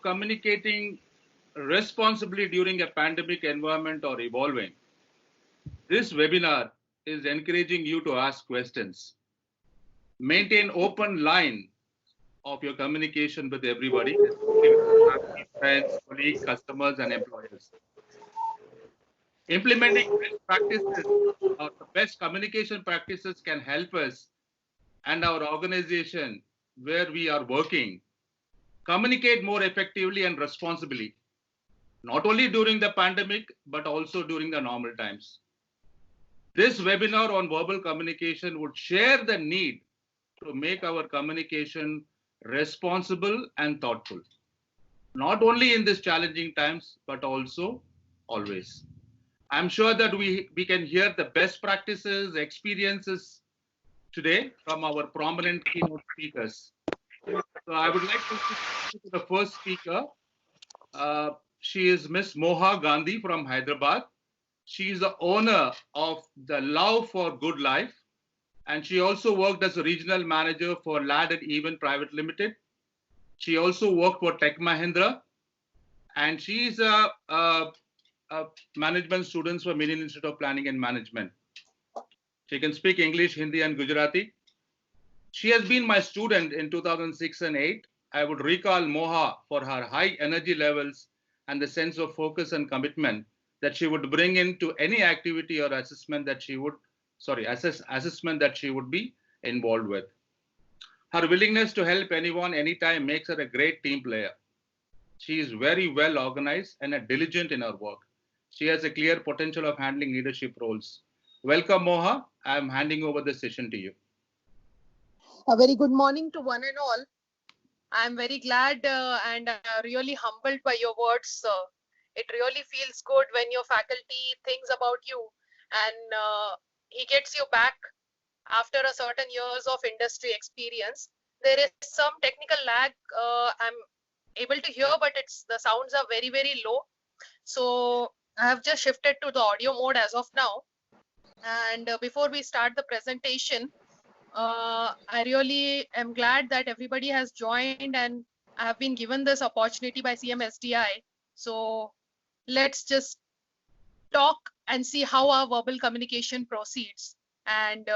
of communicating responsibly during a pandemic environment or evolving, this webinar is encouraging you to ask questions. Maintain open line of your communication with everybody, especially with your family, friends, colleagues, customers, and employers. Implementing best practices or the best communication practices can help us and our organization where we are working communicate more effectively and responsibly, not only during the pandemic, but also during the normal times. This webinar on verbal communication would share the need to make our communication responsible and thoughtful, not only in these challenging times, but also always. I'm sure that we can hear the best practices, experiences today from our prominent keynote speakers. So I would like to introduce to the first speaker. She is Miss Moha Gandhi from Hyderabad. She is the owner of the Love for Good Life, and she also worked as a regional manager for Lad and Even Private Limited. She also worked for Tech Mahindra, and she is a management student from Indian Institute of Planning and Management. She can speak English, Hindi, and Gujarati. She has been my student in 2006 and 8. I would recall Moha for her high energy levels and the sense of focus and commitment that she would bring into any activity or assessment that she would, assessment that she would be involved with. Her willingness to help anyone, anytime makes her a great team player. She is very well organized and diligent in her work. She has a clear potential of handling leadership roles. Welcome, Moha. I am handing over the session to you. A very good morning to one and all. I am very glad and really humbled by your words. It really feels good when your faculty thinks about you and he gets you back after a certain years of industry experience. There is some technical lag. I'm able to hear, but the sounds are very, very low. So I have just shifted to the audio mode as of now. And before we start the presentation, I really am glad that everybody has joined and I have been given this opportunity by CMSDI. So let's just talk and see how our verbal communication proceeds. And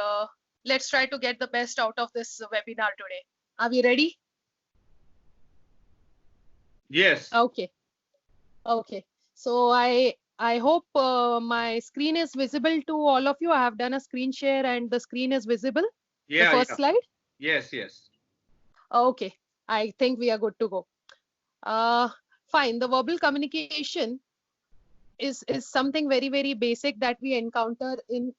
let's try to get the best out of this webinar today. Are we ready? Yes. Okay. Okay. So I hope my screen is visible to all of you. I have done a screen share and the screen is visible. Yeah, the first slide? Yes, yes. Okay, I think we are good to go. Fine, the verbal communication is something very, very basic that we encounter in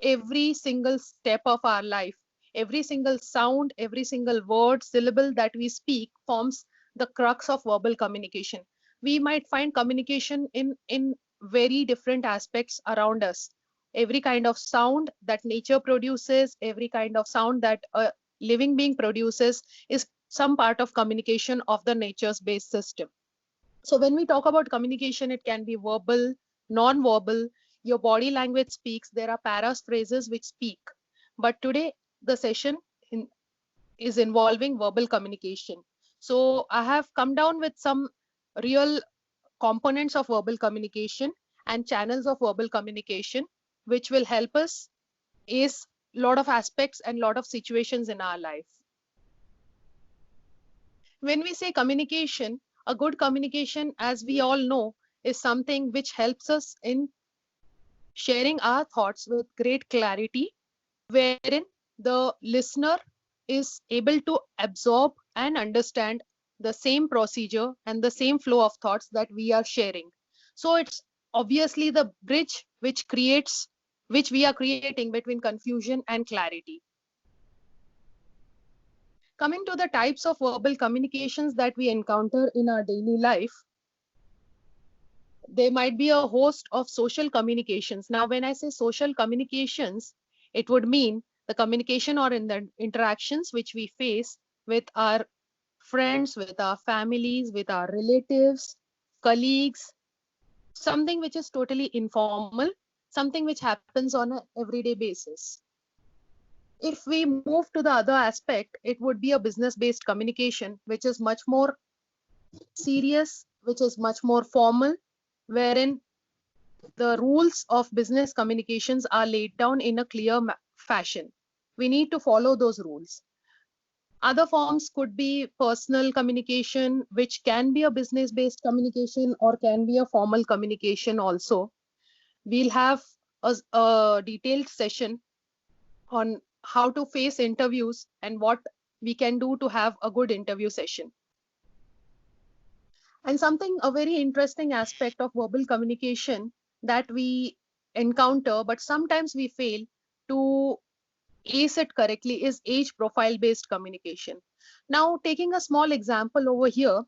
every single step of our life. Every single sound, every single word, syllable that we speak forms the crux of verbal communication. We might find communication in very different aspects around us. Every kind of sound that nature produces, every kind of sound that a living being produces is some part of communication of the nature's based system. So when we talk about communication, it can be verbal, non-verbal, your body language speaks, there are paraphrases which speak. But today, the session is involving verbal communication. So I have come down with some real components of verbal communication and channels of verbal communication, which will help us ace a lot of aspects and a lot of situations in our life. When we say communication, a good communication, as we all know, is something which helps us in sharing our thoughts with great clarity, wherein the listener is able to absorb and understand the same procedure and the same flow of thoughts that we are sharing. So it's obviously the bridge which we are creating between confusion and clarity. Coming to the types of verbal communications that we encounter in our daily life, there might be a host of social communications. Now, when I say social communications, it would mean the communication or in the interactions which we face with our friends, with our families, with our relatives, colleagues, something which is totally informal, something which happens on an everyday basis. If we move to the other aspect, it would be a business-based communication, which is much more serious, which is much more formal, wherein the rules of business communications are laid down in a clear fashion. We need to follow those rules. Other forms could be personal communication, which can be a business based communication or can be a formal communication also. We'll have a detailed session on how to face interviews and what we can do to have a good interview session. And something, a very interesting aspect of verbal communication that we encounter, but sometimes we fail to ace it correctly, is age profile based communication. Now, taking a small example over here,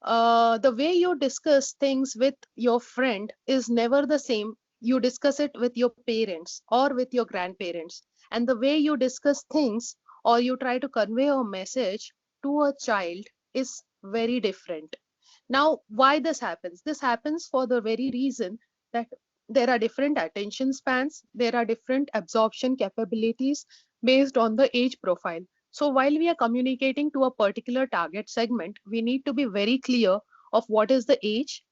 the way you discuss things with your friend is never the same. You discuss it with your parents or with your grandparents. And the way you discuss things or you try to convey a message to a child is very different. Now, why this happens? This happens for the very reason that there are different attention spans, there are different absorption capabilities based on the age profile. So while we are communicating to a particular target segment, we need to be very clear of what is the age.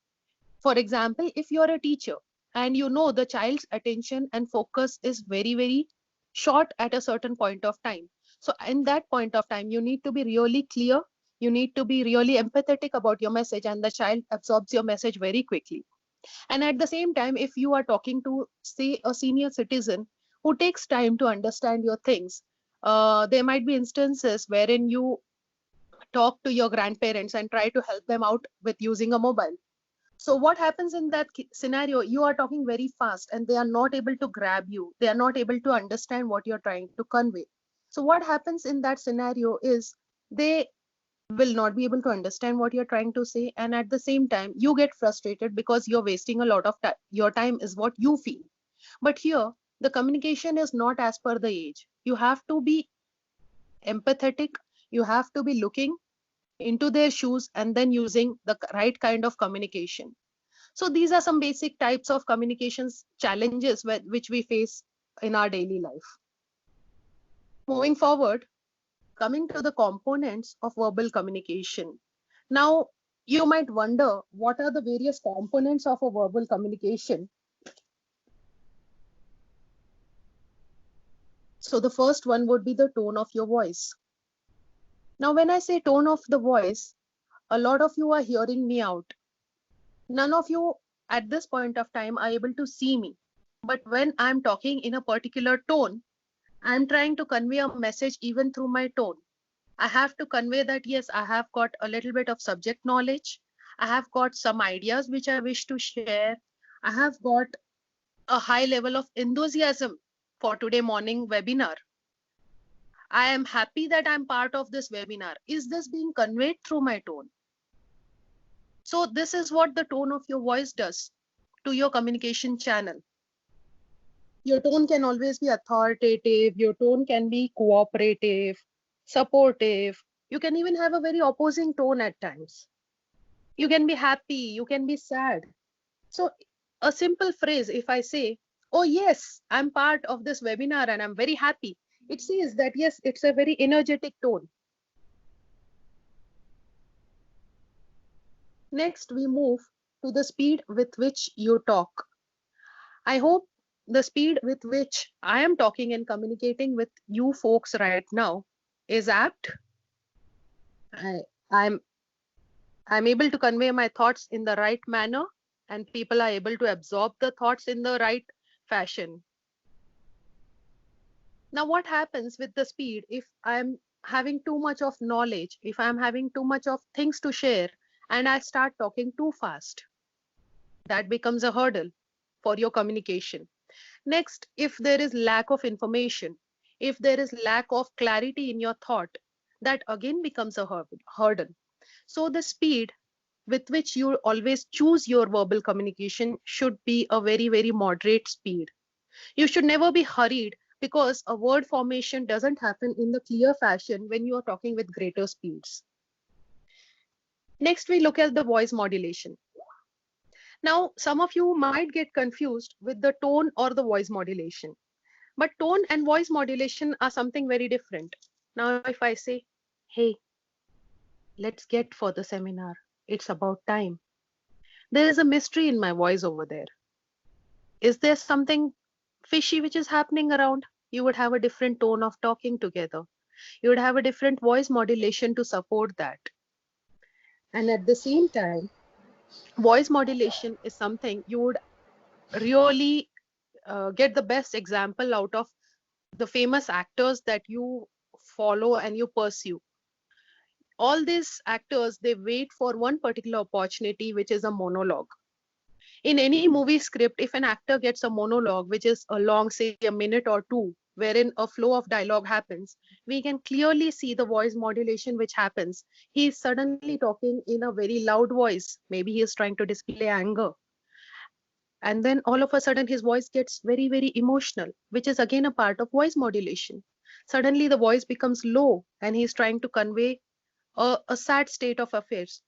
For example, if you're a teacher and you know the child's attention and focus is very, very short at a certain point of time. So in that point of time, you need to be really clear. You need to be really empathetic about your message, and the child absorbs your message very quickly. And at the same time, if you are talking to, say, a senior citizen who takes time to understand your things, there might be instances wherein you talk to your grandparents and try to help them out with using a mobile. So what happens in that scenario? You are talking very fast and they are not able to grab you. They are not able to understand what you're trying to convey. So what happens in that scenario is they will not be able to understand what you're trying to say. And at the same time, you get frustrated because you're wasting a lot of time. Your time is what you feel. But here, the communication is not as per the age. You have to be empathetic. You have to be looking into their shoes and then using the right kind of communication. So these are some basic types of communications challenges which we face in our daily life. Moving forward, coming to the components of verbal communication. Now, you might wonder, what are the various components of a verbal communication? So the first one would be the tone of your voice. Now, when I say tone of the voice, a lot of you are hearing me out. None of you at this point of time are able to see me. But when I'm talking in a particular tone, I'm trying to convey a message even through my tone. I have to convey that, yes, I have got a little bit of subject knowledge. I have got some ideas which I wish to share. I have got a high level of enthusiasm for today morning webinar. I am happy that I'm part of this webinar. Is this being conveyed through my tone? So this is what the tone of your voice does to your communication channel. Your tone can always be authoritative. Your tone can be cooperative, supportive. You can even have a very opposing tone at times. You can be happy. You can be sad. So a simple phrase, if I say, oh yes, I'm part of this webinar and I'm very happy, it says that yes, it's a very energetic tone. Next, we move to the speed with which you talk. I hope the speed with which I am talking and communicating with you folks right now is apt. I'm able to convey my thoughts in the right manner, and people are able to absorb the thoughts in the right fashion. Now, what happens with the speed if I'm having too much of knowledge, if I'm having too much of things to share, and I start talking too fast? That becomes a hurdle for your communication. Next, if there is lack of information, if there is lack of clarity in your thought, that again becomes a hurdle. So the speed with which you always choose your verbal communication should be a very, very moderate speed. You should never be hurried, because a word formation doesn't happen in the clear fashion when you are talking with greater speeds. Next, we look at the voice modulation. Now, some of you might get confused with the tone or the voice modulation. But tone and voice modulation are something very different. Now, if I say, hey, let's get for the seminar, It's about time. There is a mystery in my voice over there. Is there something fishy which is happening around? You would have a different tone of talking together. You would have a different voice modulation to support that. And at the same time, voice modulation is something you would really get the best example out of the famous actors that you follow and you pursue. All these actors, they wait for one particular opportunity, which is a monologue. In any movie script, if an actor gets a monologue, which is a long, say a minute or two, wherein a flow of dialogue happens, we can clearly see the voice modulation which happens. He is suddenly talking in a very loud voice. Maybe he is trying to display anger. And then all of a sudden his voice gets very, very emotional, which is again a part of voice modulation. Suddenly the voice becomes low and he's trying to convey a sad state of affairs.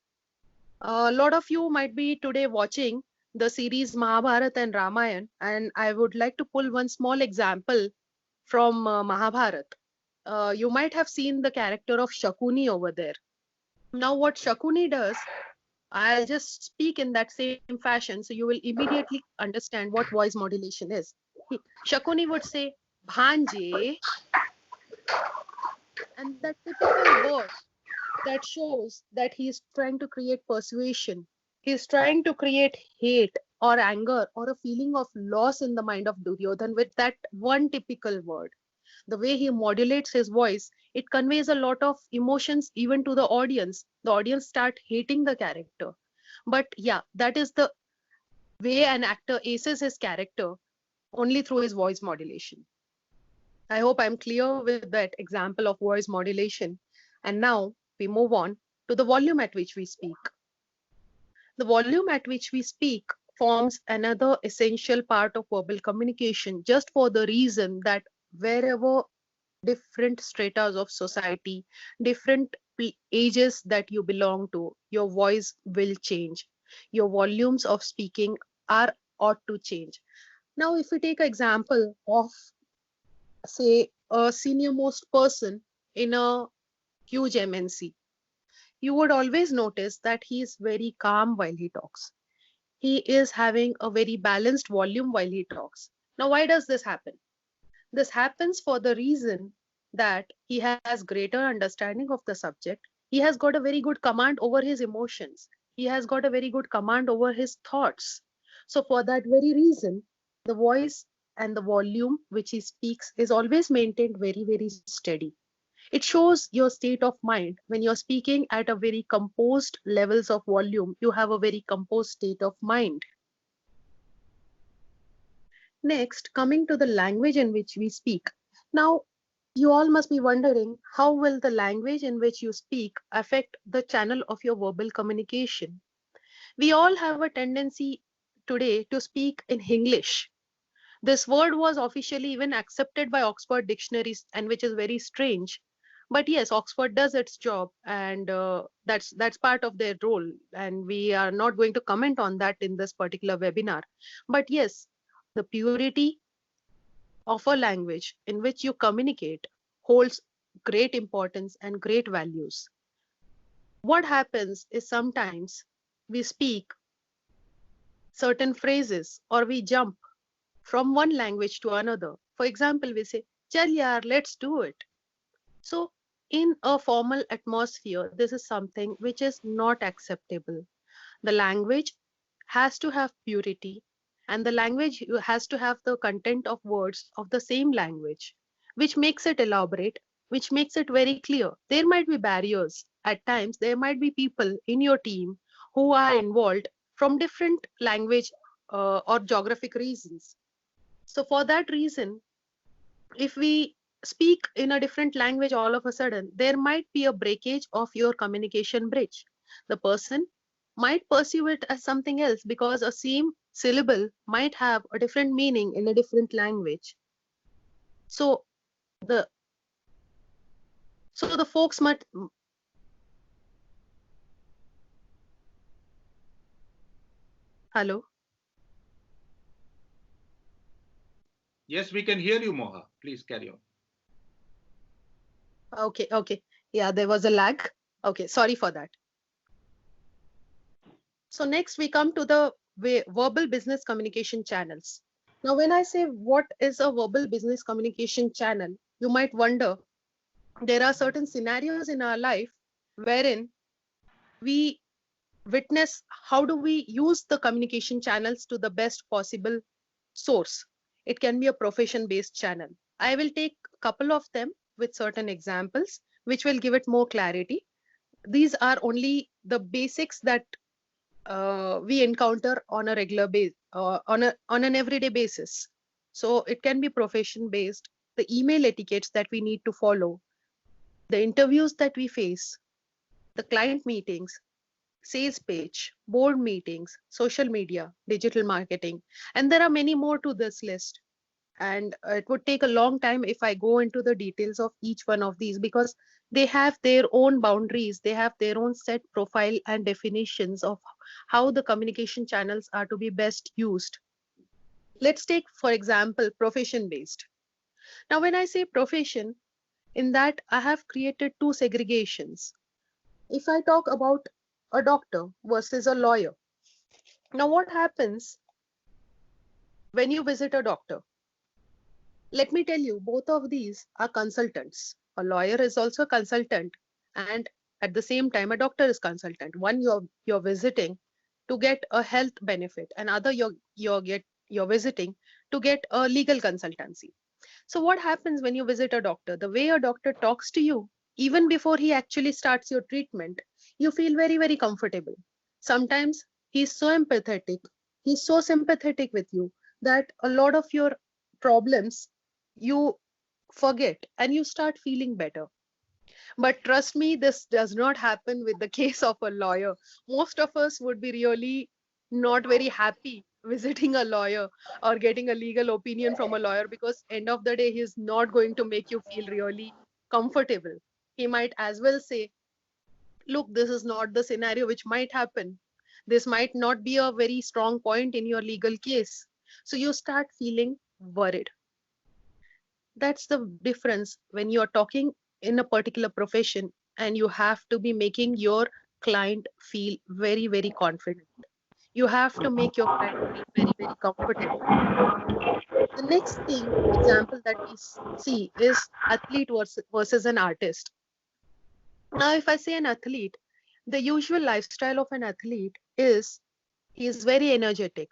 A lot of you might be today watching the series Mahabharat and Ramayan, and I would like to pull one small example from Mahabharat. You might have seen the character of Shakuni over there. Now, what Shakuni does, I'll just speak in that same fashion so you will immediately understand what voice modulation is. Shakuni would say, Bhanje, and that typical word that shows that he's trying to create persuasion. He's trying to create hate or anger or a feeling of loss in the mind of Duryodhan with that one typical word. The way he modulates his voice, it conveys a lot of emotions even to the audience. The audience start hating the character. But yeah, that is the way an actor aces his character only through his voice modulation. I hope I'm clear with that example of voice modulation. And now we move on to the volume at which we speak. The volume at which we speak forms another essential part of verbal communication, just for the reason that wherever different stratas of society, different ages that you belong to, your voice will change. Your volumes of speaking are ought to change. Now, if we take an example of, say, a senior most person in a huge MNC, you would always notice that he is very calm while he talks. He is having a very balanced volume while he talks. Now, why does this happen? This happens for the reason that he has greater understanding of the subject. He has got a very good command over his emotions. He has got a very good command over his thoughts. So, for that very reason, the voice and the volume which he speaks is always maintained very, very steady. It shows your state of mind. When you're speaking at a very composed levels of volume, you have a very composed state of mind. Next, coming to the language in which we speak. Now, you all must be wondering, how will the language in which you speak affect the channel of your verbal communication? We all have a tendency today to speak in English. This word was officially even accepted by Oxford dictionaries, and which is very strange. But yes, Oxford does its job, and that's part of their role. And we are not going to comment on that in this particular webinar. But yes, the purity of a language in which you communicate holds great importance and great values. What happens is sometimes we speak certain phrases or we jump from one language to another. For example, we say, Chal yaar, let's do it. So, in a formal atmosphere, this is something which is not acceptable. The language has to have purity, and the language has to have the content of words of the same language, which makes it elaborate, which makes it very clear. There might be barriers. At times, there might be people in your team who are involved from different language or geographic reasons. So, for that reason, if we speak in a different language all of a sudden, there might be a breakage of your communication bridge. The person might perceive it as something else because a same syllable might have a different meaning in a different language. So the the folks might. Hello. Yes, we can hear you, Moha. Please carry on. Okay. Yeah, there was a lag. Okay, sorry for that. So next we come to the verbal business communication channels. Now, when I say what is a verbal business communication channel, you might wonder, there are certain scenarios in our life wherein we witness how do we use the communication channels to the best possible source. It can be a profession based channel. I will take a couple of them with certain examples which will give it more clarity. These are only the basics that we encounter on a regular base, on an everyday basis. So it can be profession based, the email etiquettes that we need to follow, the interviews that we face, the client meetings, sales page, board meetings, social media, digital marketing, and there are many more to this list. And it would take a long time if I go into the details of each one of these, because they have their own boundaries, they have their own set profile and definitions of how the communication channels are to be best used. Let's take, for example, profession based. Now, when I say profession, in that I have created two segregations. If I talk about a doctor versus a lawyer, now what happens when you visit a doctor? Let me tell you, both of these are consultants. A lawyer is also a consultant, and at the same time, a doctor is consultant. One you're visiting to get a health benefit, and other you're visiting to get a legal consultancy. So what happens when you visit a doctor? The way a doctor talks to you, even before he actually starts your treatment, you feel very, very comfortable. Sometimes he's so empathetic, he's so sympathetic with you that a lot of your problems you forget and you start feeling better. But trust me, this does not happen with the case of a lawyer. Most of us would be really not very happy visiting a lawyer or getting a legal opinion from a lawyer, because end of the day he's not going to make you feel really comfortable. He might as well say, look, this is not the scenario which might happen. This might not be a very strong point in your legal case. So you start feeling worried. That's the difference when you're talking in a particular profession and you have to be making your client feel very, very confident. You have to make your client feel very, very comfortable. The next thing example that we see is athlete versus an artist. Now, if I say an athlete, the usual lifestyle of an athlete is he is very energetic.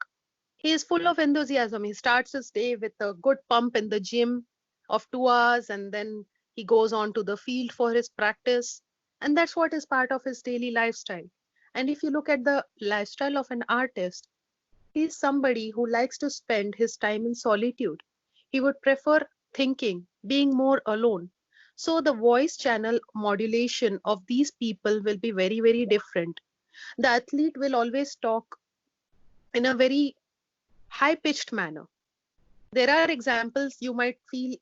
He is full of enthusiasm. He starts his day with a good pump in the gym of 2 hours, and then he goes on to the field for his practice. And that's what is part of his daily lifestyle. And if you look at the lifestyle of an artist, he's somebody who likes to spend his time in solitude. He would prefer thinking, being more alone. So the voice channel modulation of these people will be very, very different. The athlete will always talk in a very high pitched manner. There are examples you might feel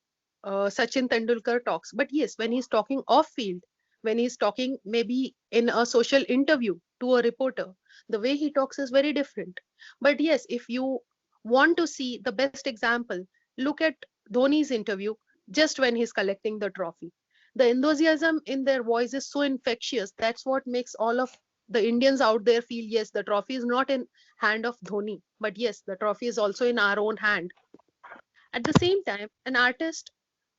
Sachin Tendulkar talks, but yes, when he's talking off field, when he's talking maybe in a social interview to a reporter, the way he talks is very different. But yes, if you want to see the best example, look at Dhoni's interview just when he's collecting the trophy. The enthusiasm in their voice is so infectious. That's what makes all of the Indians out there feel, yes, the trophy is not in hand of Dhoni, but yes, the trophy is also in our own hand. At the same time, an artist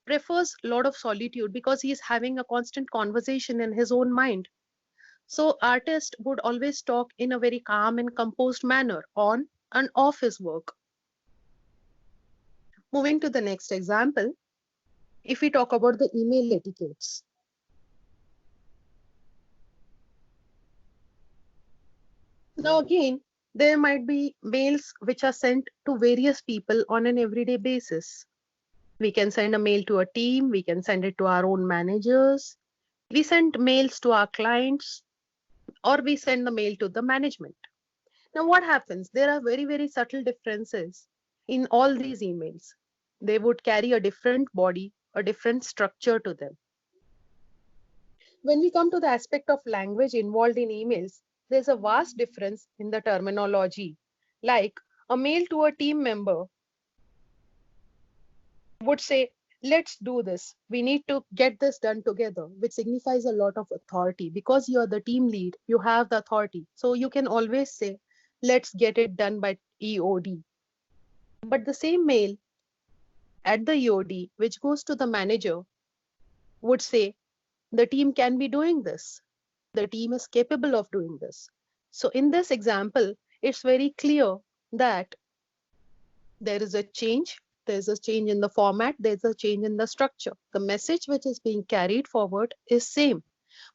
prefers a lot of solitude because he is having a constant conversation in his own mind. So artist would always talk in a very calm and composed manner on and off his work. Moving to the next example, if we talk about the email etiquettes. Now again, there might be mails which are sent to various people on an everyday basis. We can send a mail to a team, we can send it to our own managers, we send mails to our clients, or we send the mail to the management. Now, what happens? There are very, very subtle differences in all these emails. They would carry a different body, a different structure to them. When we come to the aspect of language involved in emails, there's a vast difference in the terminology. Like a mail to a team member would say, let's do this. We need to get this done together, which signifies a lot of authority. Because you're the team lead, you have the authority. So you can always say, let's get it done by EOD. But the same mail at the EOD, which goes to the manager, would say, the team can be doing this. The team is capable of doing this. So in this example, it's very clear that there is a change. There's a change in the format. There's a change in the structure. The message which is being carried forward is same,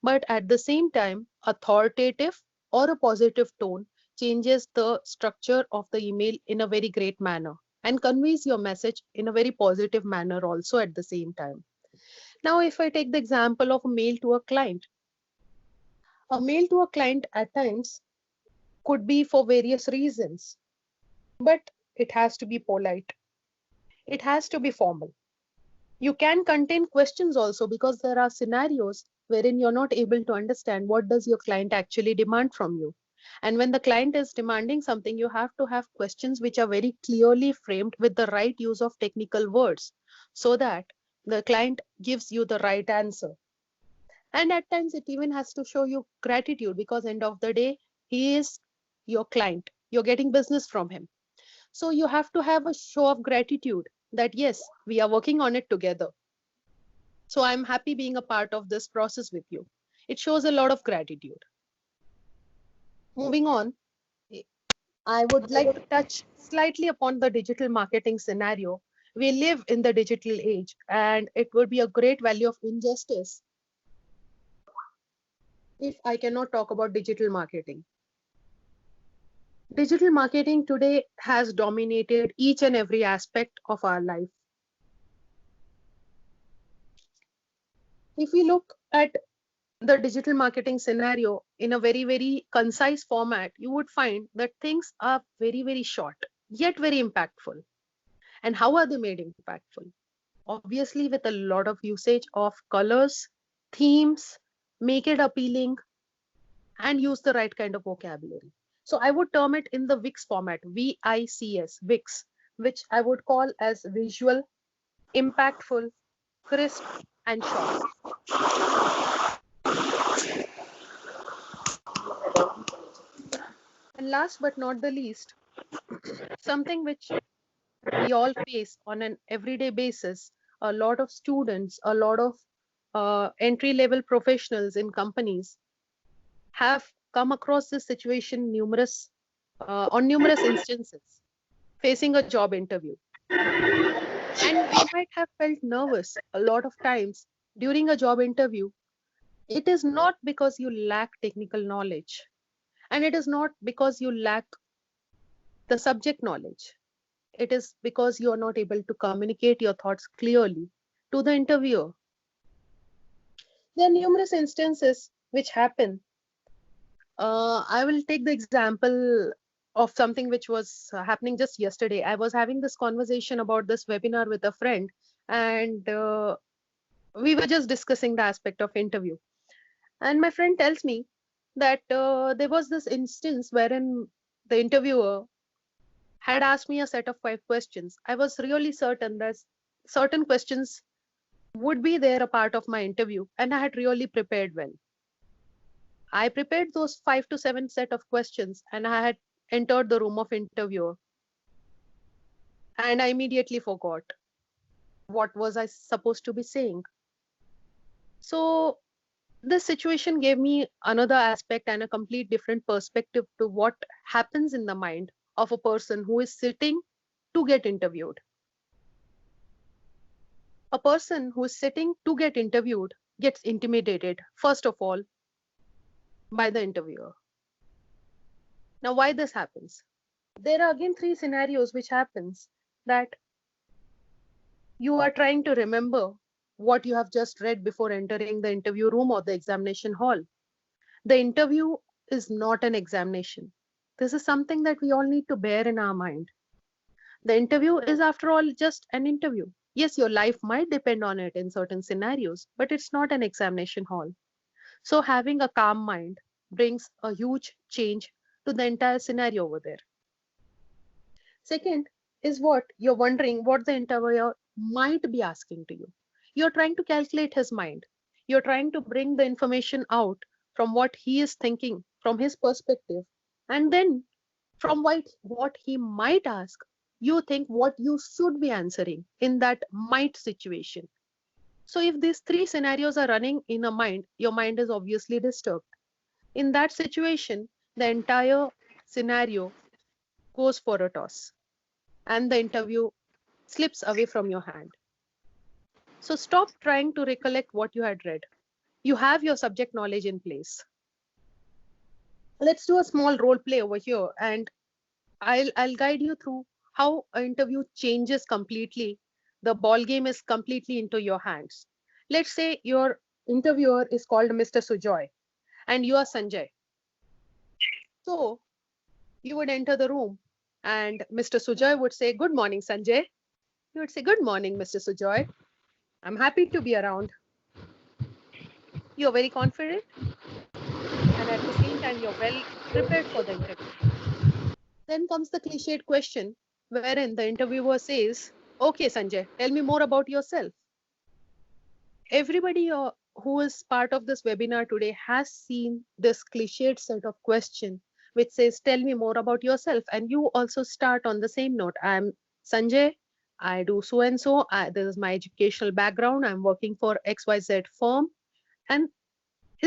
but at the same time, authoritative or a positive tone changes the structure of the email in a very great manner and conveys your message in a very positive manner also at the same time. Now, if I take the example of a mail to a mail to a client at times could be for various reasons, but it has to be polite. It has to be formal. You can contain questions also, because there are scenarios wherein you're not able to understand what does your client actually demand from you. And when the client is demanding something, you have to have questions which are very clearly framed with the right use of technical words so that the client gives you the right answer. And at times it even has to show you gratitude, because end of the day, he is your client. You're getting business from him. So you have to have a show of gratitude that yes, we are working on it together. So I'm happy being a part of this process with you. It shows a lot of gratitude. Moving on, I would like to touch slightly upon the digital marketing scenario. We live in the digital age, and it would be a great value of injustice if I cannot talk about digital marketing. Digital marketing today has dominated each and every aspect of our life. If we look at the digital marketing scenario in a very, very concise format, you would find that things are very, very short, yet very impactful. And how are they made impactful? Obviously, with a lot of usage of colors, themes, make it appealing, and use the right kind of vocabulary. So I would term it in the VIX format, VICS, VIX, which I would call as visual, impactful, crisp, and short. And last but not the least, something which we all face on an everyday basis, a lot of students, a lot of entry level professionals in companies have come across this situation on numerous instances, facing a job interview. And we might have felt nervous a lot of times during a job interview. It is not because you lack technical knowledge, and it is not because you lack the subject knowledge. It is because you are not able to communicate your thoughts clearly to the interviewer. There are numerous instances which happen. I will take the example of something which was happening just yesterday. I was having this conversation about this webinar with a friend, and we were just discussing the aspect of interview. And my friend tells me that there was this instance wherein the interviewer had asked me a set of 5 questions. I was really certain that certain questions would be there a part of my interview, and I had really prepared well. I prepared those 5 to 7 set of questions, and I had entered the room of interviewer, and I immediately forgot what was I supposed to be saying. So this situation gave me another aspect and a complete different perspective to what happens in the mind of a person who is sitting to get interviewed. A person who is sitting to get interviewed gets intimidated, first of all, by the interviewer. Now, why this happens? There are again 3 scenarios which happens that you are trying to remember what you have just read before entering the interview room or the examination hall. The interview is not an examination. This is something that we all need to bear in our mind. The interview is, after all, just an interview. Yes, your life might depend on it in certain scenarios, but it's not an examination hall. So having a calm mind brings a huge change to the entire scenario over there. Second is what you're wondering what the interviewer might be asking to you. You're trying to calculate his mind. You're trying to bring the information out from what he is thinking, from his perspective. And then from what he might ask, you think what you should be answering in that might situation. So if these three scenarios are running in a mind, your mind is obviously disturbed. In that situation, the entire scenario goes for a toss and the interview slips away from your hand. So stop trying to recollect what you had read. You have your subject knowledge in place. Let's do a small role play over here, and I'll guide you through how an interview changes completely. The ball game is completely into your hands. Let's say your interviewer is called Mr. Sujoy and you are Sanjay. So you would enter the room and Mr. Sujoy would say, "Good morning, Sanjay." You would say, "Good morning, Mr. Sujoy. I'm happy to be around." You're very confident and at the same time you're well prepared for the interview. Then comes the cliched question wherein the interviewer says, "Okay, Sanjay, tell me more about yourself." Everybody who is part of this webinar today has seen this cliched set of question which says, "Tell me more about yourself." And you also start on the same note. "I'm Sanjay. I do so and so. This is my educational background. I'm working for XYZ firm." And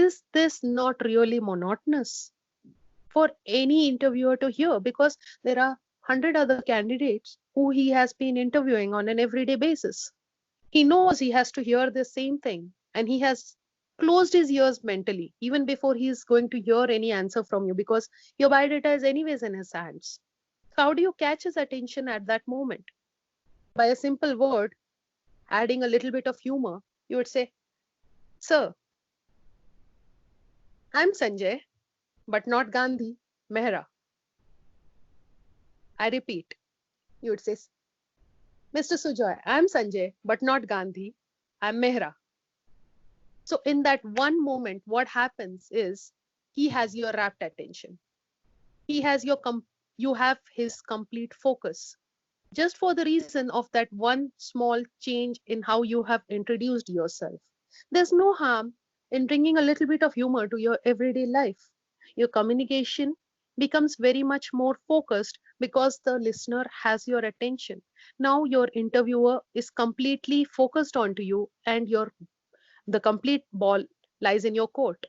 is this not really monotonous for any interviewer to hear? Because there are 100 other candidates who he has been interviewing on an everyday basis. He knows he has to hear the same thing and he has closed his ears mentally even before he is going to hear any answer from you, because your biodata is anyways in his hands. So how do you catch his attention at that moment? By a simple word, adding a little bit of humor, you would say, "Sir, I'm Sanjay, but not Gandhi, Mehra." I repeat, you would say, "Mr. Sujoy, I'm Sanjay, but not Gandhi, I'm Mehra." So in that one moment, what happens is he has your rapt attention. He has you have his complete focus, just for the reason of that one small change in how you have introduced yourself. There's no harm in bringing a little bit of humor to your everyday life. Your communication becomes very much more focused because the listener has your attention. Now your interviewer is completely focused onto you and the complete ball lies in your court.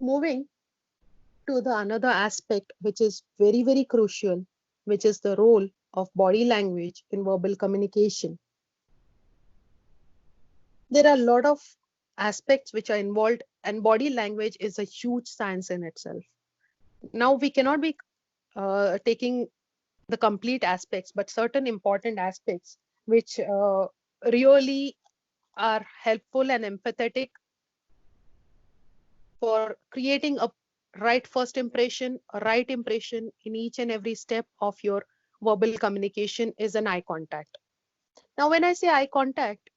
Moving to the another aspect which is very, very crucial, which is the role of body language in verbal communication. There are a lot of aspects which are involved, and body language is a huge science in itself. Now we cannot be taking the complete aspects, but certain important aspects which really are helpful and empathetic for creating a right first impression, a right impression in each and every step of your verbal communication is an eye contact. Now, when I say eye contact,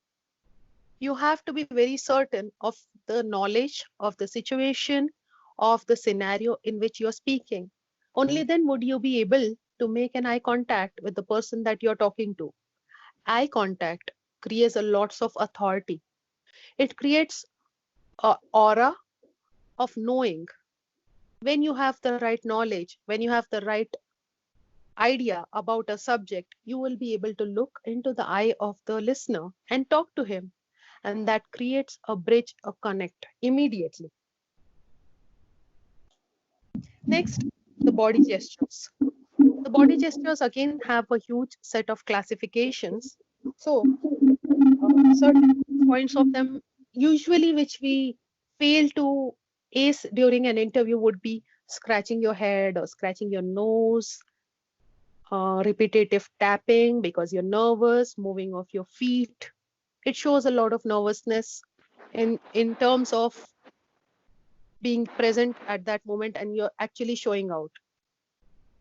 you have to be very certain of the knowledge of the situation, of the scenario in which you're speaking. Only then would you be able to make an eye contact with the person that you're talking to. Eye contact creates a lots of authority. It creates a aura of knowing. When you have the right knowledge, when you have the right idea about a subject, you will be able to look into the eye of the listener and talk to him. And that creates a bridge, a connect immediately. Next, the body gestures. The body gestures again have a huge set of classifications. So, certain points of them, usually which we fail to ace during an interview, would be scratching your head or scratching your nose, repetitive tapping because you're nervous, moving of your feet. It shows a lot of nervousness in terms of being present at that moment, and you're actually showing out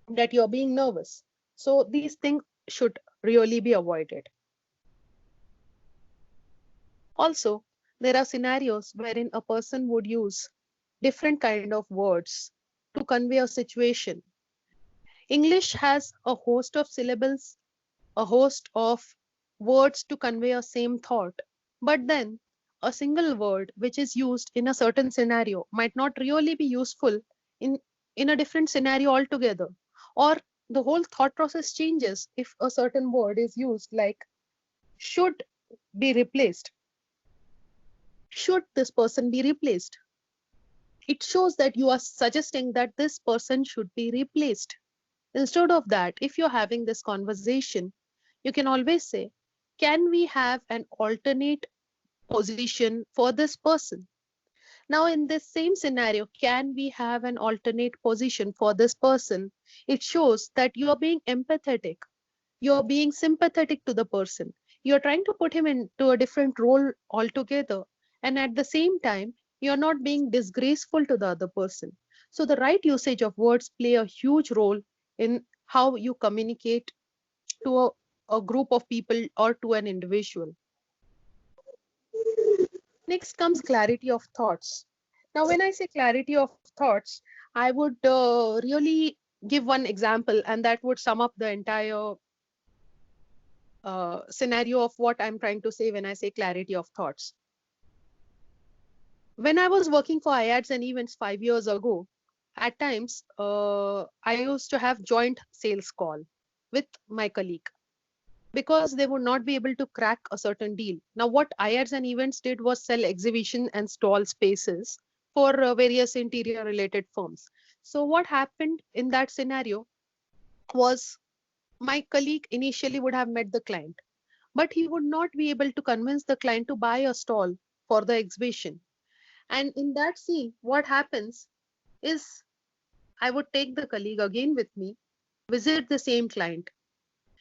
that you're being nervous. So these things should really be avoided. Also, there are scenarios wherein a person would use different kind of words to convey a situation. English has a host of syllables, a host of words to convey a same thought. But then a single word which is used in a certain scenario might not really be useful in, in a different scenario altogether. Or the whole thought process changes if a certain word is used, like should be replaced. Should this person be replaced? It shows that you are suggesting that this person should be replaced. Instead of that, if you're having this conversation, you can always say, can we have an alternate position for this person? Now, in this same scenario, can we have an alternate position for this person? It shows that you are being empathetic. You're being sympathetic to the person. You're trying to put him into a different role altogether. And at the same time, you're not being disgraceful to the other person. So the right usage of words play a huge role in how you communicate to a group of people or to an individual. Next comes clarity of thoughts. Now, when I say clarity of thoughts, I would really give one example, and that would sum up the entire scenario of what I'm trying to say when I say clarity of thoughts. When I was working for IADS and events 5 years ago, at times I used to have joint sales call with my colleague because they would not be able to crack a certain deal. Now, what IADS and events did was sell exhibition and stall spaces for various interior related firms. So, what happened in that scenario was my colleague initially would have met the client, but he would not be able to convince the client to buy a stall for the exhibition. And in that scene, what happens is I would take the colleague again with me, visit the same client.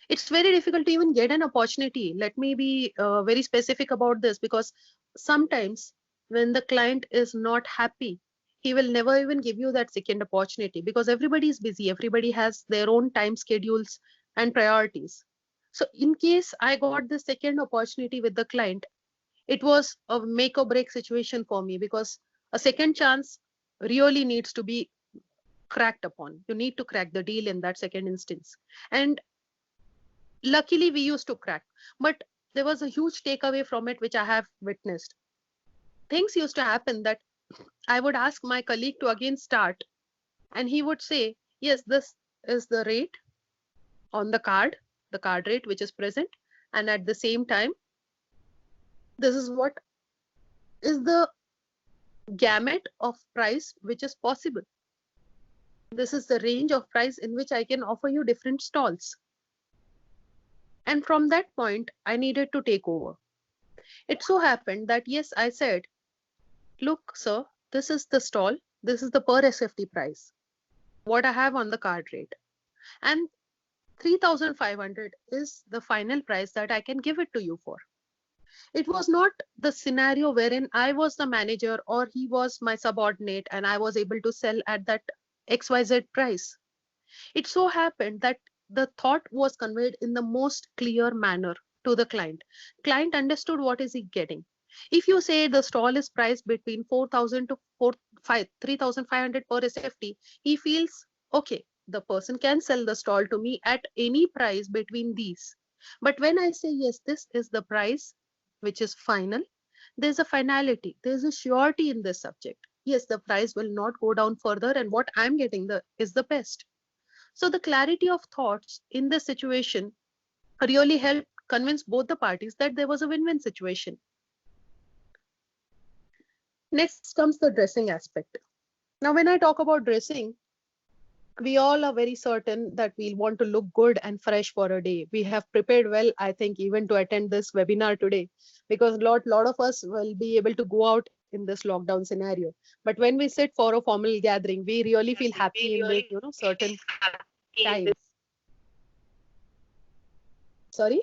It's very difficult to even get an opportunity. Let me be very specific about this, because sometimes when the client is not happy, he will never even give you that second opportunity because everybody is busy. Everybody has their own time schedules and priorities. So in case I got the second opportunity with the client, it was a make or break situation for me, because a second chance really needs to be cracked upon. You need to crack the deal in that second instance. And luckily, we used to crack. But there was a huge takeaway from it, which I have witnessed. Things used to happen that I would ask my colleague to again start, and he would say, yes, this is the rate on the card rate which is present. And at the same time, this is what is the gamut of price which is possible. This is the range of price in which I can offer you different stalls. And from that point, I needed to take over. It so happened that, yes, I said, look, sir, this is the stall. This is the per SFT price, what I have on the card rate. And 3,500 is the final price that I can give it to you for. It was not the scenario wherein I was the manager or he was my subordinate and I was able to sell at that XYZ price. It so happened that the thought was conveyed in the most clear manner to the client. Client understood what is he getting. If you say the stall is priced between 4,000 to 3,500 per SFT, he feels, okay, the person can sell the stall to me at any price between these. But when I say, yes, this is the price which is final, there's a finality, there's a surety in this subject. Yes, the price will not go down further, and what I'm getting is the best. So the clarity of thoughts in this situation really helped convince both the parties that there was a win-win situation. Next comes the dressing aspect. Now, when I talk about dressing, we all are very certain that we'll want to look good and fresh for a day. We have prepared well, I think, even to attend this webinar today, because lot of us will be able to go out in this lockdown scenario. But when we sit for a formal gathering, we really feel happy in this, certain time. Sorry,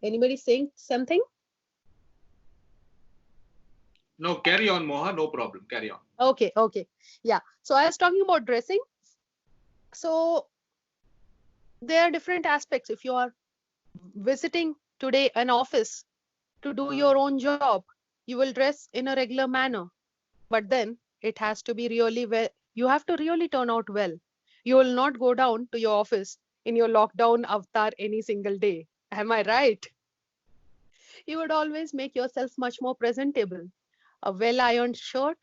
anybody saying something? No, carry on, Moha. No problem. Carry on. Okay. Yeah. So I was talking about dressing. So there are different aspects. If you are visiting today an office to do your own job, you will dress in a regular manner. But then it has to be really well. You have to really turn out well. You will not go down to your office in your lockdown avatar any single day. Am I right? You would always make yourself much more presentable. A well ironed shirt,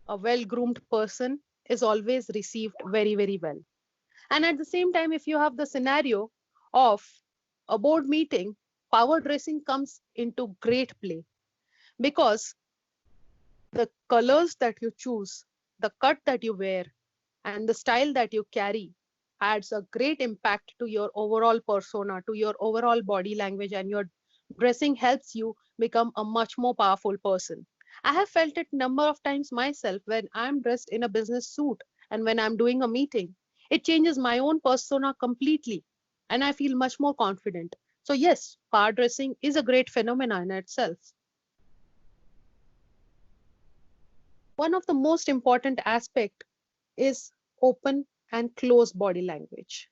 a well groomed person is always received very, very well. And at the same time, if you have the scenario of a board meeting, power dressing comes into great play because the colors that you choose, the cut that you wear, and the style that you carry adds a great impact to your overall persona, to your overall body language, and your dressing helps you become a much more powerful person. I have felt it number of times myself when I'm dressed in a business suit and when I'm doing a meeting. It changes my own persona completely and I feel much more confident. So yes, power dressing is a great phenomenon in itself. One of the most important aspect is open and closed body language.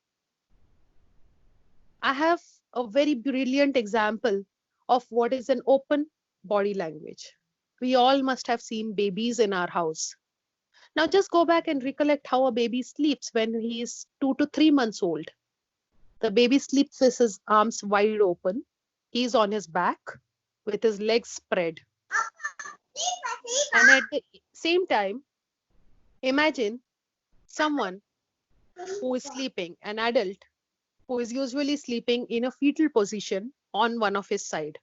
I have a very brilliant example of what is an open body language. We all must have seen babies in our house. Now just go back and recollect how a baby sleeps when he is 2 to 3 months old. The baby sleeps with his arms wide open. He is on his back with his legs spread. And at the same time, imagine someone who is sleeping, an adult who is usually sleeping in a fetal position on one of his side.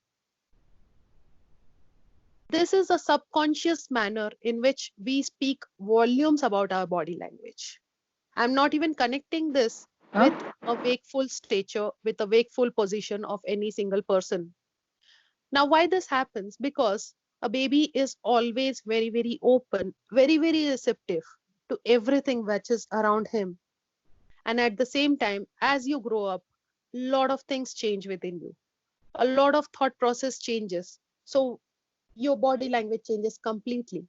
This is a subconscious manner in which we speak volumes about our body language. I'm not even connecting this with a wakeful stature, with a wakeful position of any single person. Now, why this happens? Because a baby is always very, very open, very, very receptive to everything which is around him. And at the same time, as you grow up, a lot of things change within you. A lot of thought process changes. So your body language changes completely.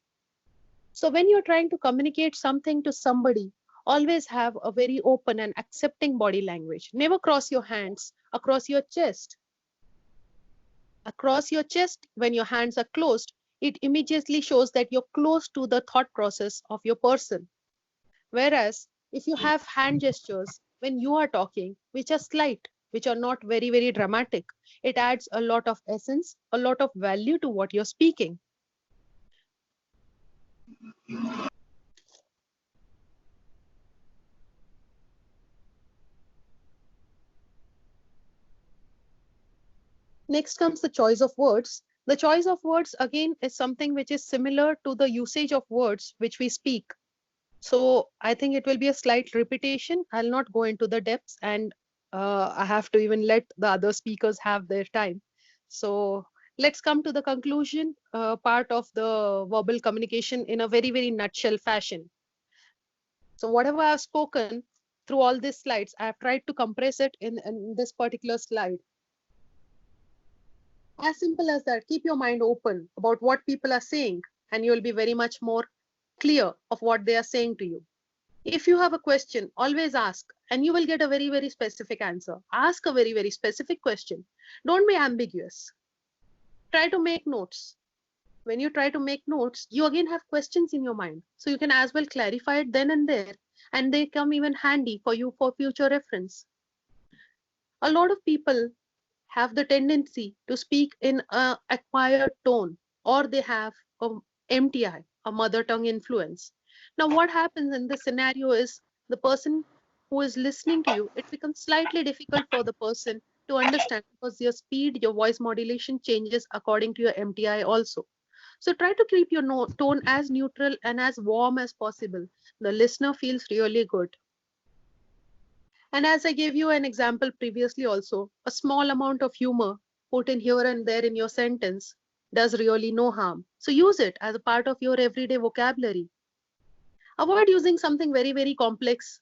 So when you're trying to communicate something to somebody, always have a very open and accepting body language. Never cross your hands across your chest. Across your chest, when your hands are closed, it immediately shows that you're close to the thought process of your person. Whereas if you have hand gestures when you are talking, which are slight, which are not very, very dramatic, it adds a lot of essence, a lot of value to what you're speaking. Next comes the choice of words. The choice of words again is something which is similar to the usage of words which we speak. So I think it will be a slight repetition. I'll not go into the depths and I have to even let the other speakers have their time. So let's come to the conclusion part of the verbal communication in a very, very nutshell fashion. So whatever I've spoken through all these slides, I've tried to compress it in this particular slide. As simple as that. Keep your mind open about what people are saying, and you'll be very much more clear of what they are saying to you. If you have a question, always ask, and you will get a very, very specific answer. Ask a very, very specific question. Don't be ambiguous. Try to make notes. When you try to make notes, you again have questions in your mind. So you can as well clarify it then and there, and they come even handy for you for future reference. A lot of people have the tendency to speak in a acquired tone, or they have a MTI, a mother tongue influence. Now what happens in this scenario is the person who is listening to you, it becomes slightly difficult for the person to understand because your speed, your voice modulation changes according to your MTI also. So try to keep your tone as neutral and as warm as possible. The listener feels really good. And as I gave you an example previously also, a small amount of humor put in here and there in your sentence does really no harm. So use it as a part of your everyday vocabulary. Avoid using something very, very complex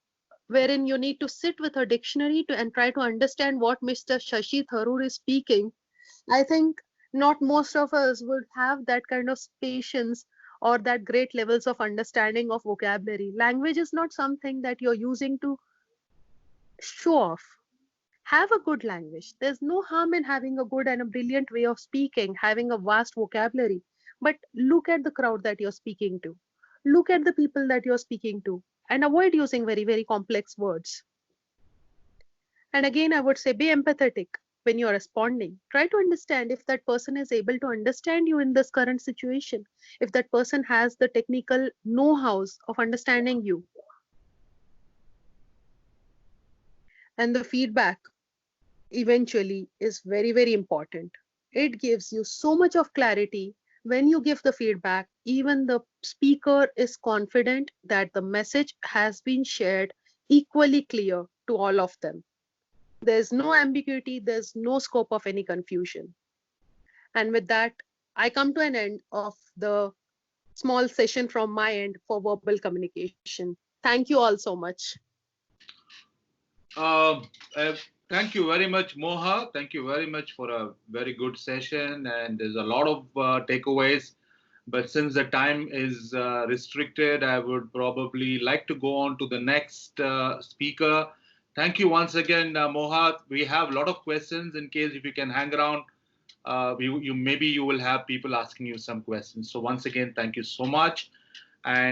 wherein you need to sit with a dictionary and try to understand what Mr. Shashi Tharoor is speaking. I think not most of us would have that kind of patience or that great levels of understanding of vocabulary. Language is not something that you're using to show off. Have a good language. There's no harm in having a good and a brilliant way of speaking, having a vast vocabulary. But look at the crowd that you're speaking to. look at the people that you're speaking to and avoid using very, very complex words. And again, I would say be empathetic when you're responding. Try to understand if that person is able to understand you in this current situation, if that person has the technical know-hows of understanding you. And the feedback eventually is very, very important. It gives you so much of clarity. When you give the feedback, even the speaker is confident that the message has been shared equally clear to all of them. There's no ambiguity, there's no scope of any confusion. And with that, I come to an end of the small session from my end for verbal communication. Thank you all so much. Uh, uh, Thank you very much, Moha. Thank you very much for a very good session. And there's a lot of takeaways. But since the time is restricted, I would probably like to go on to the next speaker. Thank you once again, Moha. We have a lot of questions. In case if you can hang around, maybe you will have people asking you some questions. So once again, thank you so much. And